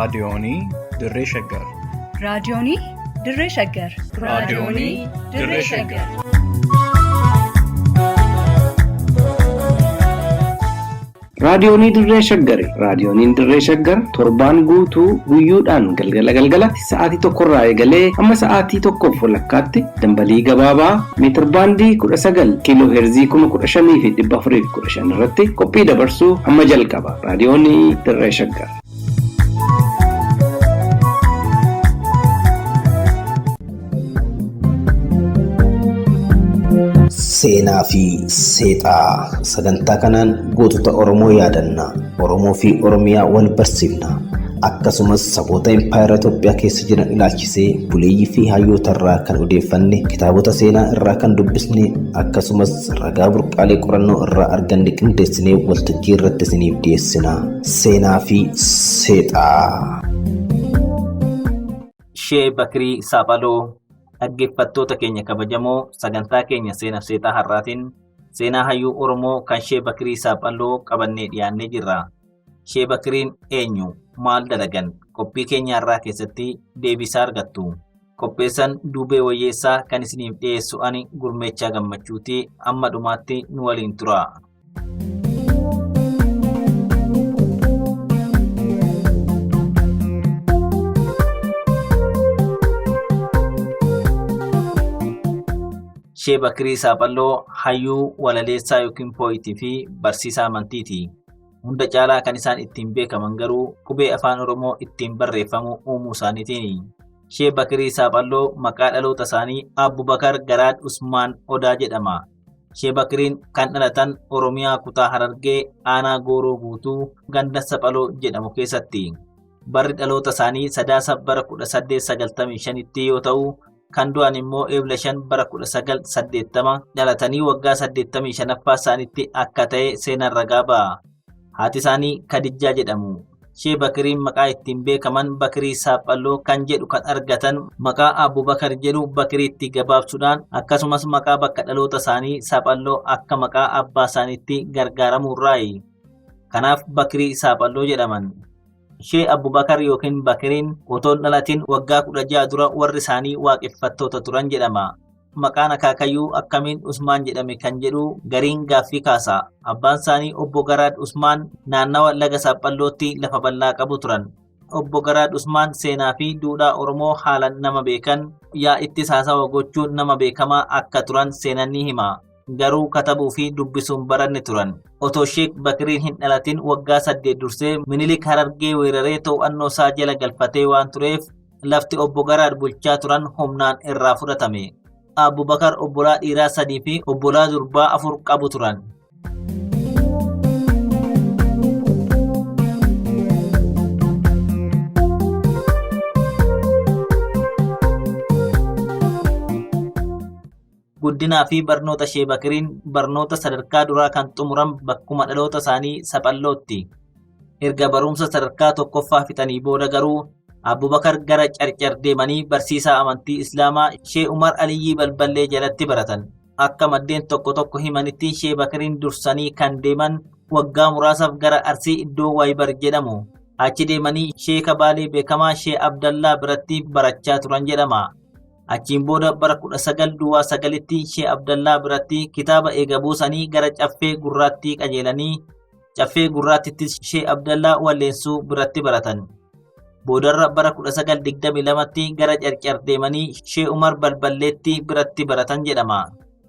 raadiyoonii Dirree Shaggar. raadiyoonii Dirree Shaggar. raadiyoonii Dirree Shaggar. Raadiyoonii Dirree Shaggar. Raadiyooniin Dirree Shaggar torbaan guutuu guyyoodhaan galgalatti sa'aatii tokkorraa eegalee amma sa'aatii tokkoof walakkaatti dambalii gabaabaa meetir baandii 19 kiiloo heerzii 15,415 irratti qophii dabarsuu amma jalqaba. Raadiyoonii Dirree Shaggar. Seenaa fi seexaa sagantaa kanaan gootota Oromoo yaadanna. Oromoo fi Oromiyaa wal barsiifna. Akkasumas saboota Impaayera Itoophiyaa keessa jiran ilaalchisee buleeyyii fi hayyoota irraa kan odeeffanne, kitaabota seenaa irraa kan dubbisne, akkasumas ragaa burqaalee qorannoo irraa arganne qindeessinee waltajjii irratti isiniif dhiyeessina. Seenaa fi seexaa. Shee Bakrii Saaphaloo. Dhaggeeffattoota keenya kabajamoo, sagantaa keenya seenaa fi seexaa har'aatiin seenaa hayyuu Oromoo kan Shee Bakrii Saaphaloo qabannee dhiyaannee jirra. Shee Bakriin eenyu? Maal dalagan? Qophii keenya har'aa keessatti deebisaa argattu. Qopheessan Duubee Wayyeessaa kan isiniif dhiyeessu ani Gurmeechaa Gammachuutii. Amma dhumaatti nu waliin tura. Shee Bakrii Saaphaloo hayyuu walaleessaa yookiin pooyitii fi barsiisaa amantiiti. Hunda caalaa kan isaan ittiin beekaman garuu qubee afaan Oromoo ittiin barreeffamu uumuu isaaniitiini. Shee Bakrii Saaphaloo maqaa dhaloota isaanii Abubakar Garaad Usmaan Odaa jedhama. Shee Bakriin kan dhalatan Oromiyaa kutaa Harargee aanaa Gooroo Guutuu ganda Saphaloo jedhamu keessatti. Barri dhaloota isaanii sadaasa bara 1895tti yoo ta'u, kan du'an immoo eebla 5 bara 1980 dhalatanii waggaa 85ffaa isaaniitti akka ta'e seenaan ragaa ba'a. Haati isaanii Kadijjaa jedhamu. Shee Bakriin maqaa ittiin beekaman Bakrii Saaphaloo kan jedhu kan argatan maqaa Abubakar jedhu Bakriitti gabaabsuudhaan, akkasumas maqaa bakka dhaloota isaanii Saaphaloo akka maqaa abbaa isaaniitti gargaaramuurraayi. Kanaaf Bakrii Saaphaloo jedhaman. Shee Abubakar yookiin Bakriin otoon dhalatiin waggaa 16 dura warri isaanii waaqeffattoota turan jedhama. Maqaan akaakayyuu akkamiin Usmaan jedhame kan jedhu gariin gaaffii kaasa. Abbaan isaanii obbo Garaad Usmaan naannawa laga Saaphallootti lafa bal'aa qabu turan. Obbo Garaad Usmaan seenaa fi duudhaa Oromoo haalaan nama beekan, yaa ittis haasawa gochuun nama beekamaa akka turan seenaan ni hima. Garuu katabuu fi dubbisuun baranne turan. Otoo Sheek Bakriin hin dhalatin waggaa 8 dursee Minilik Harargee weeraree to'annoo isaa jala galfatee waan tureef lafti obbo Garaad bulchaa turan humnaan irraa fudhatame. Abubakar obbolaa dhiiraa 3 fi obbolaa durbaa 4 qabu turan. Guddinaa fi barnoota Shee Bakriin barnoota sadarkaa duraa kan xumuran bakkuma dhaloota isaanii Saphallootti. Erga barumsa sadarkaa tokkoffaa fixanii booda garuu Abubakar gara Carcar deemanii barsiisaa amantii Islaamaa Shee Umar Aliyyii Balballee jalatti baratan. Akka maddeen tokko tokko himanitti Shee Bakriin dursanii kan deeman waggaa muraasaaf gara Arsii iddoo Waybar jedhamu. Achi deemanii Sheeka Baalee beekamaa Shee Abdallaa biratti barachaa turan jedhama. Achiin booda bara 1909tti Shee Abdallaa biratti kitaaba eega buusanii gara Caffee Gurraattii qajeelanii Caffee Gurraattittis Shee Abdallaa Walleensuu biratti baratan. Boodarra bara 1922tti gara Carcar deemanii Shee Umar Balballeetti biratti baratan jedhama.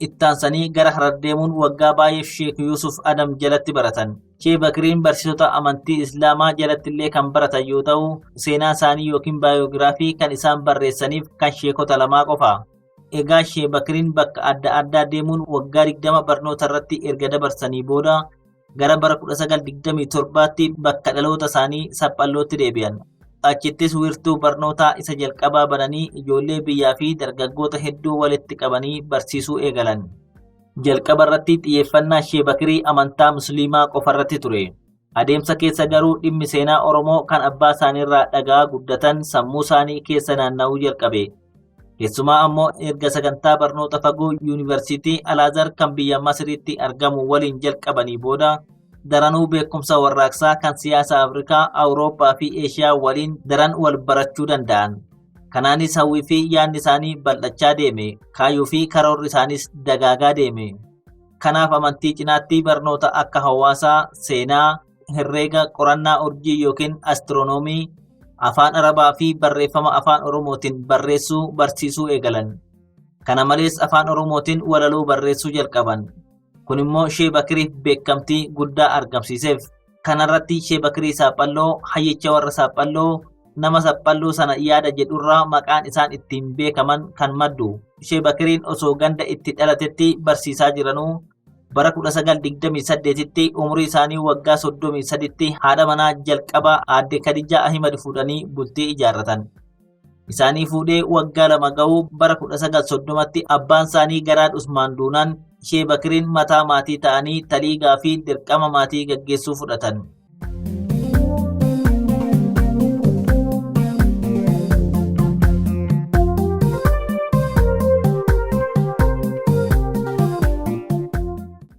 Ittaansanii gara Harar deemuun waggaa baay'eef Sheek Yusuf Adam jalatti baratan. Shee Bakriin barsiisota amantii Islaamaa jalattillee kan baratan yoo ta'u, seenaa isaanii yookiin baayogiraafii kan isaan barreessaniif kan sheekota lamaa qofa. Egaa Shee Bakriin bakka adda addaa deemuun waggaa 20 barnoota irratti erga dabarsanii booda gara bara 1927tti bakka dhaloota isaanii Saphallootti deebi'an. Achittis wiirtuu barnootaa isa jalqabaa bananii ijoollee biyyaa fi dargaggoota hedduu walitti qabanii barsiisuu eegalan. Jalqaba irratti xiyyeeffannaa Shee Bakrii amantaa Musliimaa qofa irratti ture. Adeemsa keessa garuu dhimmi seenaa Oromoo kan abbaa isaaniirraa dhagaa guddatan sammuu isaanii keessa naanna'uu jalqabe. Keessumaa ammoo erga sagantaa barnoota fagoo Yuunivarsiitii Alaazar kan biyya Masriitti argamu waliin jalqabanii booda daranuu beekumsa warraaqsaa kan siyaasa Afrikaa, Awurooppaa fi Eeshiyaa waliin daran wal barachuu danda'an. Kanaanis hawwii fi yaadni isaanii bal'achaa deeme, kaayyoo fi karoorri isaanis dagaagaa deeme. Kanaaf amantii cinaatti barnoota akka hawaasaa, seenaa, herreega, qorannaa urjii yookiin astiroonoomii, afaan Arabaa fi barreeffama afaan Oromootiin barreessuu barsiisuu eegalan. Kana malees afaan Oromootiin walaloo barreessuu jalqaban. Kun immoo Shee Bakiriif beekamtii guddaa argamsiiseef. Kanarratti Shee Bakirii Saaphalloo, hayyicha warra Saaphalloo, nama Saaphalloo sana yaada jedhurraa maqaan isaan ittiin beekaman kan maddu. Shee Bakiriin osoo ganda itti dhalatetti barsiisaa jiranuu bara 1928tti umurii isaanii waggaa 33tti haadha manaa jalqabaa aadde Khadijaa Ahimad fuudhanii bultii ijaarratan. Isaanii fuudhee waggaa 2 ga'uu bara 1930tti abbaan isaanii Garaad Usmaan duunaan Shee Bakiriin mataa maatii ta'anii taliigaa fi dirqama maatii gaggeessuu fudhatan.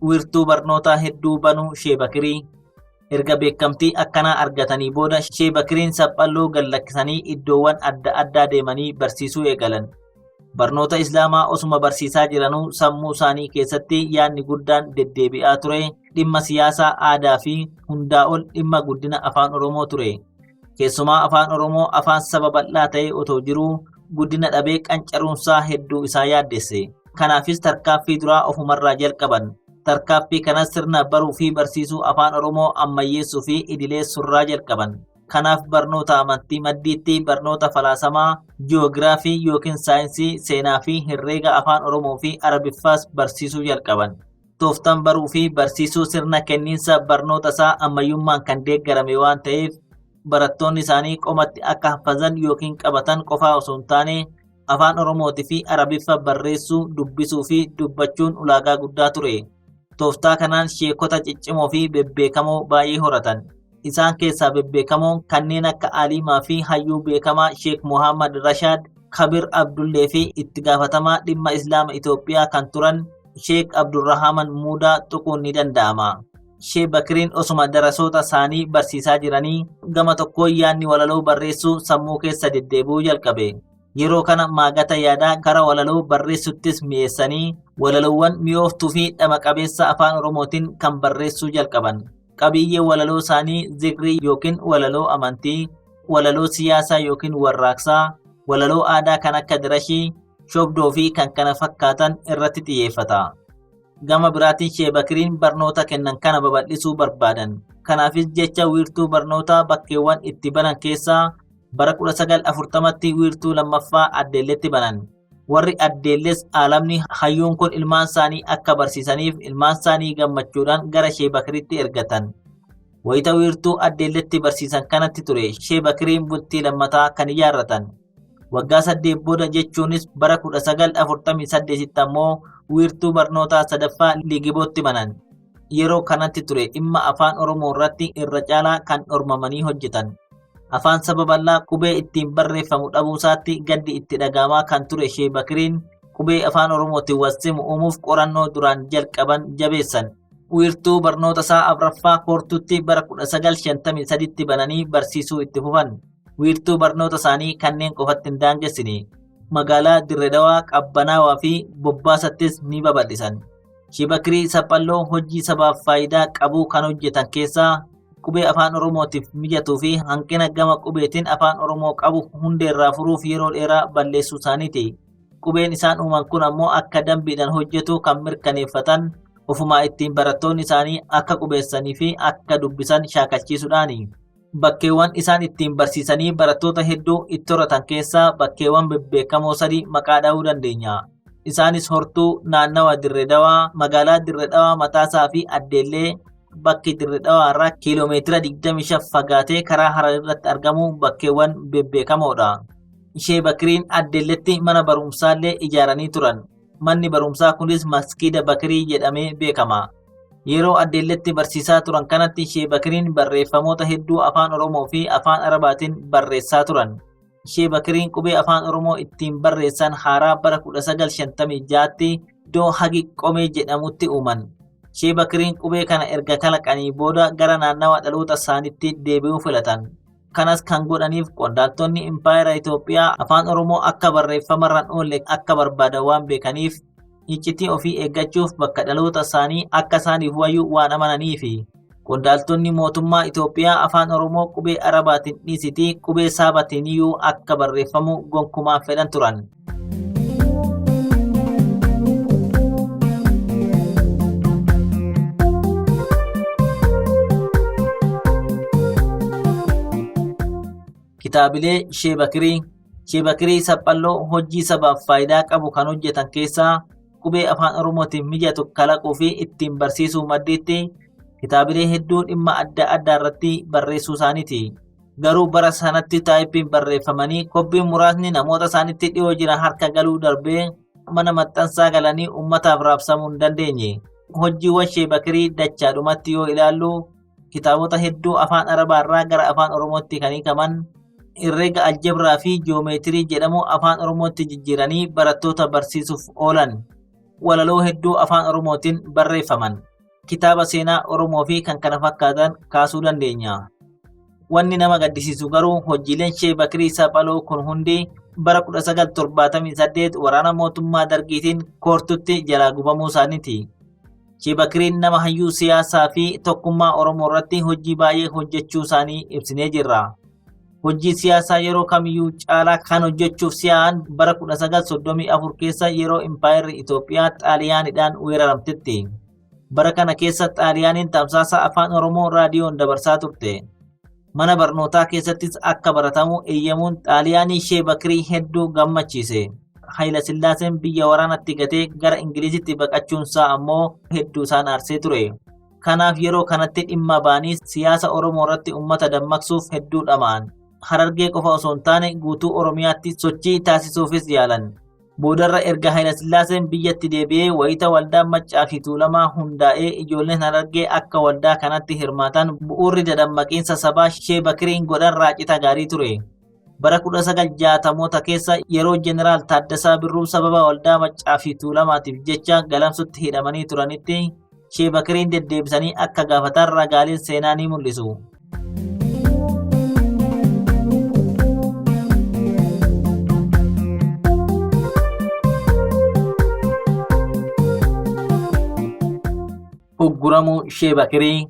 Wiirtuu barnootaa hedduu banuu Shee Bakirii. Erga beekamtii akkanaa argatanii booda Shee Bakiriin Saaphalloo gallakkisanii iddoowwan adda addaa deemanii barsiisuu eegalan. Barnoota Islaamaa osuma barsiisaa jiranuu sammuu isaanii keessatti yaadni guddaan deddeebi'aa ture. Dhimma siyaasaa, aadaa fi hundaa ol dhimma guddina afaan Oromoo ture. Keessumaa afaan Oromoo afaan saba bal'aa ta'e otoo jiruu guddina dhabee qancaruunsaa hedduu isaa yaaddesse. Kanaafis tarkaaffii duraa ofumarraa jalqaban. Tarkaaffii kanas sirna baruu fi barsiisuu afaan Oromoo ammayyeessuu fi idileessuurraa jalqaban. Kanaaf barnoota amantii maddiitti barnoota falaasamaa, ji'oogiraafii yookiin saayinsii, seenaa fi herreega afaan Oromoo fi Arabiffaas barsiisuu jalqaban. Tooftaan baruu fi barsiisuu sirna kenniinsa barnoota isaa ammayyummaan kan deeggarame waan ta'eef barattoonni isaanii qomatti akka haffazan yookiin qabatan qofaa osoo hin taane afaan Oromootii fi Arabiffa barreessuu, dubbisuu fi dubbachuun ulaagaa guddaa ture. Tooftaa kanaan sheekota ciccimoo fi bebbeekamoo baay'ee horatan. Isaan keessaa bebbeekamoon kanneen akka Aliimaa fi hayyuu beekamaa Sheek Muhammad Rashaad, Kabir Abdullee fi itti gaafatamaa dhimma Islaama Itoophiyaa kan turan Sheek Abdurrahaman Muudaa tuquun ni danda'ama. Shee Bakiriin osuma darasoota isaanii barsiisaa jiranii gama tokkoon yaadni walaloo barreessuu sammuu keessa deddeebi'uu jalqabe. Yeroo kana maagata yaadaa gara walaloo barreessuttis mi'eessanii walaloowwan mi'ooftuu fi dhama qabeessa afaan Oromootiin kan barreessuu jalqaban. Qabiyyee walaloo isaanii zikrii yookiin walaloo amantii, walaloo siyaasaa yookiin warraaqsaa, walaloo aadaa kan akka dirashii, shobdoo fi kan kana fakkaatan irratti xiyyeeffata. Gama biraatiin Shee Bakiriin barnoota kennan kana babal'isuu barbaadan. Kanaafis jecha wiirtuu barnootaa bakkeewwan itti banan keessaa bara 1940tti wiirtuu lammaffaa Addeelletti banan. Warri Addeelles aalamni hayyuun kun ilmaan isaanii akka barsiisaniif ilmaan isaanii gammachuudhaan gara Shee Bakiriitti ergatan. Wayita wiirtuu Addeelletti barsiisan kanatti ture Shee Bakiriin bultii lammataa kan ijaarratan. Waggaa 8 booda jechuunis bara 1948tti ammoo wiirtuu barnootaa sadaffaa Liigibootti banan. Yeroo kanatti ture dhimma afaan Oromoo irratti irra caalaa kan dhormamanii hojjetan. Afaan saba bal'aa qubee ittiin barreeffamu dhabuusaatti gaddi itti dhagahamaa kan ture Shee Bakiriin qubee afaan Oromootiin wassimu uumuuf qorannoo duraan jalqaban jabeessan. Wiirtuu barnoota isaa afraffaa Koortuutti bara 1953tti bananii barsiisuu itti fufan. Wiirtuu barnoota isaanii kanneen qofatti hin daangessine. Magaalaa Dirredawaa, Qabbanaawaa fi Bobbaasattis ni babal'isan. Shee Bakirii Saaphalloo hojii sabaaf faayidaa qabu kan hojjetan keessaa qubee afaan Oromootiif mijatuu fi hanqina gama qubeetiin afaan Oromoo qabu hundeerraa furuuf yeroo dheeraa balleessuu isaaniiti. Qubeen isaan uuman kun ammoo akka dambiidhaan hojjetu kan mirkaneeffatan ofumaa ittiin barattoonni isaanii akka qubeessanii fi akka dubbisan shaakalchiisuudhaani. Bakkeewwan isaan ittiin barsiisanii barattoota hedduu itti horatan keessaa bakkeewwan bebbeekamoo 3 maqaa dha'uu dandeenya. Isaanis Hortuu, naannawa Dirredawaa, magaalaa Dirredawaa mataasaa fi Addeellee. Bakki Dirredawaa irraa kiiloomeetira 25 fagaatee karaa Harar irratti argamu bakkeewwan bebbeekamoodha. Shee Bakiriin Addeelletti mana barumsaallee ijaaranii turan. Manni barumsaa kunis Maskiida Bakirii jedhamee beekama. Yeroo Addeelletti barsiisaa turan kanatti Shee Bakiriin barreeffamoota hedduu afaan Oromoo fi afaan Arabaatiin barreessaa turan. Shee Bakiriin qubee afaan Oromoo ittiin barreessan haaraa bara 1956tti iddoo Hagi Qomee jedhamutti uuman. Shee Bakiriin qubee kana erga kalaqanii booda gara naannawa dhaloota isaaniitti deebi'uu filatan. Kanas kan godhaniif qondaaltonni Impaayera Itoophiyaa afaan Oromoo akka barreeffamarraan oolle akka barbaadan waan beekaniif iccitii ofii eeggachuuf bakka dhaloota isaanii akka isaaniif wayyuu waan amananiifi. Qondaaltonni mootummaa Itoophiyaa afaan Oromoo qubee Arabaatiin dhiisitii qubee Saabatiin iyyuu akka barreeffamu gonkumaan fedhan turan. Kitaabilee Shee Bakirii. Shee Bakirii saphalloo hojii sabaaf faayidaa qabu kan hojjetan keessaa qubee afaan Oromootiin mijatu kalaquu fi ittiin barsiisuu maddiitti kitaabilee hedduu dhimma adda addaa irratti barreessuu isaaniiti. Garuu bara sanatti taayippiin barreeffamanii kobbiin muraasni namoota isaanitti dhiyoo jiran harka galuu darbee mana maxxansaa galanii uummataaf raabsamuu hin dandeenye. Hojiiwwan Shee Bakirii dachaadhumatti yoo ilaallu kitaabota hedduu afaan Arabaarraa gara afaan Oromootti kan hiikaman herreega aljabraa fi jiyoomeetirii jedhamu afaan Oromootti jijjiiranii barattoota barsiisuuf oolan. Walaloo hedduu afaan Oromootiin barreeffaman. Kitaaba seenaa Oromoo fi kan kana fakkaatan kaasuu dandeenya. Wanni nama gaddisiisu garuu hojiileen Shee Bakirii Saphaloo kun hundi bara 1978 waraana mootummaa Dargiitiin koortutti jalaa gubamuu isaaniiti. Shee Bakiriin nama hayyuu siyaasaa fi tokkummaa Oromoo irratti hojii baay'ee hojjechuu isaanii ibsinee jirra. Hojii siyaasaa yeroo kamiyyuu caalaa kan hojjechuuf si'aan bara 1934 keessa yeroo Impaayerri Itoophiyaa Xaaliyaanidhaan weeraramtetti. Bara kana keessa Xaaliyaaniin tamsaasa afaan Oromoo raadiyoon dabarsaa turte. Mana barnootaa keessattis akka baratamu eeyyamuun Xaaliyaanii Shee Bakirii hedduu gammachiise. Hayila Sillaaseen biyya waraanatti gatee gara Ingilizitti baqachuunsaa ammoo hedduu isaan aarsee ture. Kanaaf yeroo kanatti dhimma ba'anii siyaasa Oromoo irratti uummata dammaqsuuf hedduu dhama'an. Harargee qofa osoo hin taane guutuu Oromiyaatti sochii taasisuufis yaalan. Boodarra erga Hayila Sillaaseen biyyatti deebi'ee wayita waldaa Maccaa fi Tuulamaa hundaa'ee ijoolleen Harargee akka waldaa kanatti hirmaatan bu'uurri dadammaqiinsa sabaa Shee Bakiriin godhan raacita gaarii ture. Bara 1960moota keessa yeroo Jeneraal Taaddasaa Birruu sababa waldaa Maccaa fi Tuulamaatiif jecha galamsutti hidhamanii turanitti Shee Bakiriin deddeebisanii akka gaafatan ragaaleen seenaa ni mul'isu. Ugguramuu Shee Bakirii.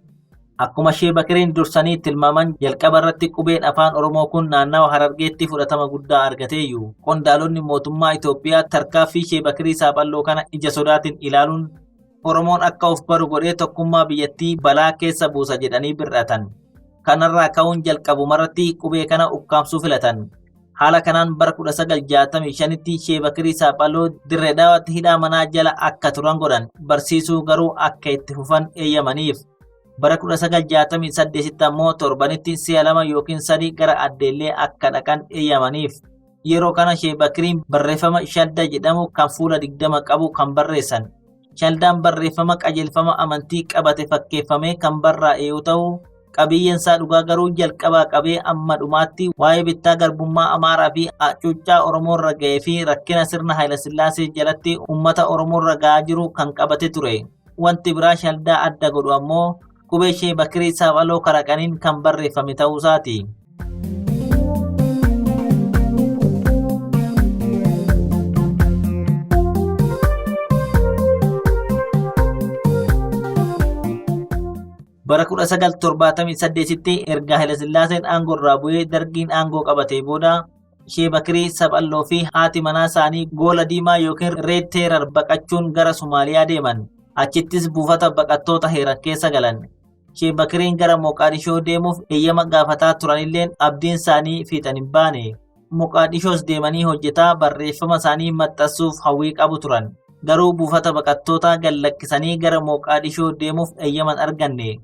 Akkuma Shee Bakiriin dursanii tilmaaman jalqaba irratti qubeen afaan Oromoo kun naannawa Harargeetti fudhatama guddaa argateeyyu. Qondaalonni mootummaa Itoophiyaa tarkaaffii Shee Bakirii Saphalloo kana ija sodaatiin ilaaluun Oromoon akka of baru godhee tokkummaa biyyattii balaa keessa buusa jedhanii bir'atan. Kanarraa ka'uun jalqabumarratti qubee kana ukkaamsuu filatan. Haala kanaan bara 1965tti Shee Bakirii Saphalloo Dirree Dawaatti hidhaa manaa jala akka turan godhan. Barsiisuu garuu akka itti fufan eeyyamaniif. Bara 1968tti ammoo torbanitti si'a 2 yookiin 3 gara addeellee akka dhaqan eeyyamaniif. Yeroo kana Shee Bakiriin barreeffama Shalda jedhamu kan fuula 20 qabu kan barreessan. Shaldaan barreeffama qajeelfama amantii qabate fakkeeffamee kan barraa'e yoo ta'u, qabiyyeensaa dhugaa garuu jalqabaa qabee amma dhumaatti waa'ee bittaa garbummaa Amaaraa fi hacuuccaa Oromoo irra ga'ee fi rakkina sirna Hayila Sillaasee jalatti uummata Oromoo irra ga'aa jiru kan qabate ture. Wanti biraa Shaldaa adda godhu ammoo qubee Shee Bakirii Saphalloo kalaqaniin kan barreeffame ta'uusaati. Bara 1978tti erga Hayila Sillaaseen aangoo irraa bu'ee Dargiin aangoo qabatee booda Shee Bakirii Saphalloo fi haati manaa isaanii Goola Diimaa yookiin Reed Teerar baqachuun gara Somaaliyaa deeman. Achittis buufata baqattoota heeran keessa galan. Shee Bakiriin gara Moqaadishoo deemuuf eeyyama gaafataa turanilleen abdiin isaanii fiixan hin baane. Moqaadishoos deemanii hojjetaa barreeffama isaanii maxxansuuf hawwii qabu turan. Garuu buufata baqattoota gallakkisanii gara Moqaadishoo deemuuf eeyyaman arganne.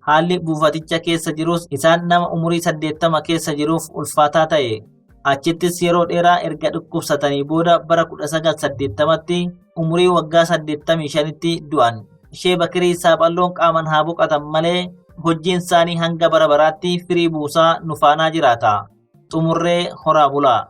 Haalli buufaticha keessa jirus isaan nama umurii 80 keessa jiruuf ulfaataa ta'e. Achittis yeroo dheeraa erga dhukkubsatanii booda bara 1980tti umurii waggaa 85tti du'an. Shee Bakirii Saphalloon qaaman haa boqotan malee hojiin isaanii hanga bara baraatti firii buusaa nu faana jiraata. Xumurree horaa bulaa.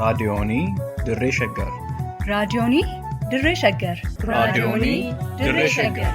raadiyoonii dirree shaggar raadiyoonii dirree shaggar raadiyoonii dirree shaggar